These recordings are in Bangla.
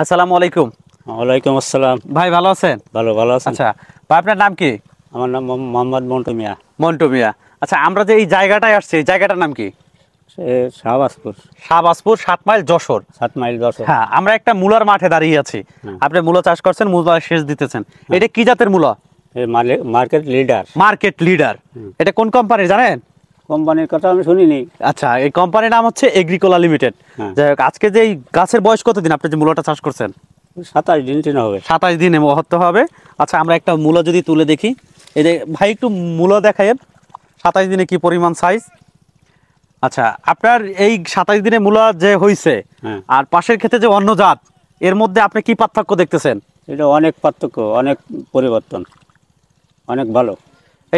আসসালামু আলাইকুম। ওয়ালাইকুম আসসালাম। ভাই ভালো আছেন? ভালো আছেন? আচ্ছা ভাই, আপনার নাম কি? আমার নাম মোহাম্মদ মন্টু মিয়া। মন্টু মিয়া। আচ্ছা, আমরা যে এই জায়গাটায় আসছি, এই জায়গাটার নাম কি? শাহবাজপুর। শাহবাজপুর, 7 মাইল যশোর। 7 মাইল যশোর। হ্যাঁ, আমরা একটা মূলার মাঠে দাঁড়িয়ে আছি। আপনি মূলা চাষ করছেন, মূলা সেচ দিতেছেন। এটা কি জাতের মূলা? Market leader. Market leader. এটা কোন কোম্পানির জানেন? কোম্পানির কথা আমি শুনিনি। আচ্ছা, এই কোম্পানির নাম হচ্ছে এগ্রিকোলা লিমিটেড। যাই হোক, আজকে যে এই গাছের বয়স কতদিন আপনি যে মূলাটা চাষ করছেন? 27 দিন টিন হবে। 27 দিনে মহত্ব হবে। আচ্ছা, আমরা একটা মূলা যদি তুলে দেখি, এই যে ভাই একটু মূলা দেখায়েন 27 দিনে কি পরিমাণ সাইজ। আচ্ছা, আপনার এই 27 দিনে মূলা যে হইছে আর পাশের ক্ষেতে যে অন্য জাত, এর মধ্যে আপনি কি পার্থক্য দেখতেছেন? এটা অনেক পার্থক্য, অনেক পরিবর্তন, অনেক ভালো।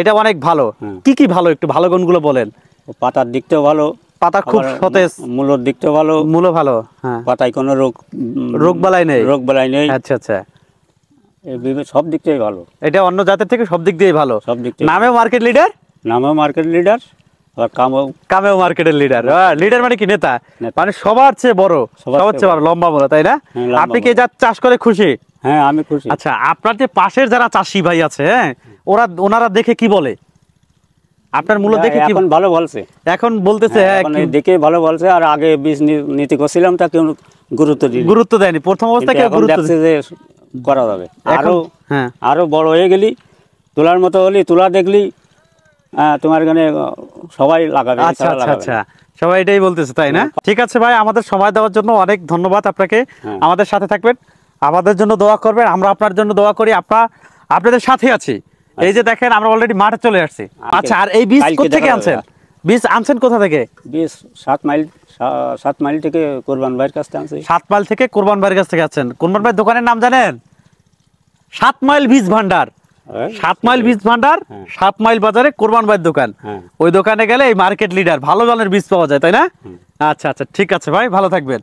এটা অনেক ভালো। কি কি ভালো, একটু ভালো গুণগুলো বলেন। পাতার দিকটাও ভালো, পাতা খুব সতেজ, মূলর দিকটাও ভালো। মূলো ভালো, হ্যাঁ। পাতায় কোনো রোগ বালাই নেই। আচ্ছা আচ্ছা, সব দিক থেকে ভালো। এটা অন্য জাতের থেকে সব দিক দিয়ে ভালো। সব দিক থেকে নামেও মার্কেট লিডার। নামেও মার্কেট লিডার, আর কামেও মার্কেটের লিডার। লিডার মানে কি? নেতা। মানে সবার চেয়ে বড়, সবার চেয়ে বড় লম্বা বড়, তাই না? আপনি কি যা চাষ করে খুশি? হ্যাঁ, আমি খুশি। আচ্ছা, আপনার যে পাশের যারা চাষি ভাই আছে, ওনারা দেখে কি বলে? আপনার মূল্য দেখে কি এখন ভালো বলছে? এখন বলতেছে দেখে ভালো বলছে। আর আগে বীজ নীতি করছিলাম, তা কেউ গুরুত্ব দেয়নি। প্রথম অবস্থায় কেউ গুরুত্ব যে করা যাবে। আরো বড় হয়ে গেলি, তোলার মতো হলি, তোলা দেখলি তোমার এখানে সবাই লাগাবে। আচ্ছা আচ্ছা আচ্ছা, সবাই এটাই বলতেছে, তাই না? ঠিক আছে ভাই, আমাদের সময় দেওয়ার জন্য অনেক ধন্যবাদ আপনাকে। আমাদের সাথে থাকবেন, আমাদের জন্য দোয়া করবেন, আমরা আপনার জন্য দোয়া করি। আপনাদের সাথে আছি। এই যে দেখেন, আমরা অলরেডি মাঠে চলে আসছি। আচ্ছা, আর এই বীজ কোথা থেকে আনছেন? বীজ আনছেন কোথা থেকে? বীজ 7 মাইল থেকে কোরবান ভাইয়ের কাছ থেকে আনছি। 7 মাইল থেকে কোরবান ভাইয়ের কাছ থেকে আনছেন। কোরবান ভাইয়ের দোকানের নাম জানেন? 7 মাইল বীজ ভান্ডার। 7 মাইল বীজ ভান্ডার, 7 মাইল বাজারে কোরবান ভাইয়ের দোকান। ওই দোকানে গেলে এই মার্কেট লিডার ভালো মানের বীজ পাওয়া যায়, তাই না? আচ্ছা আচ্ছা, ঠিক আছে ভাই, ভালো থাকবেন।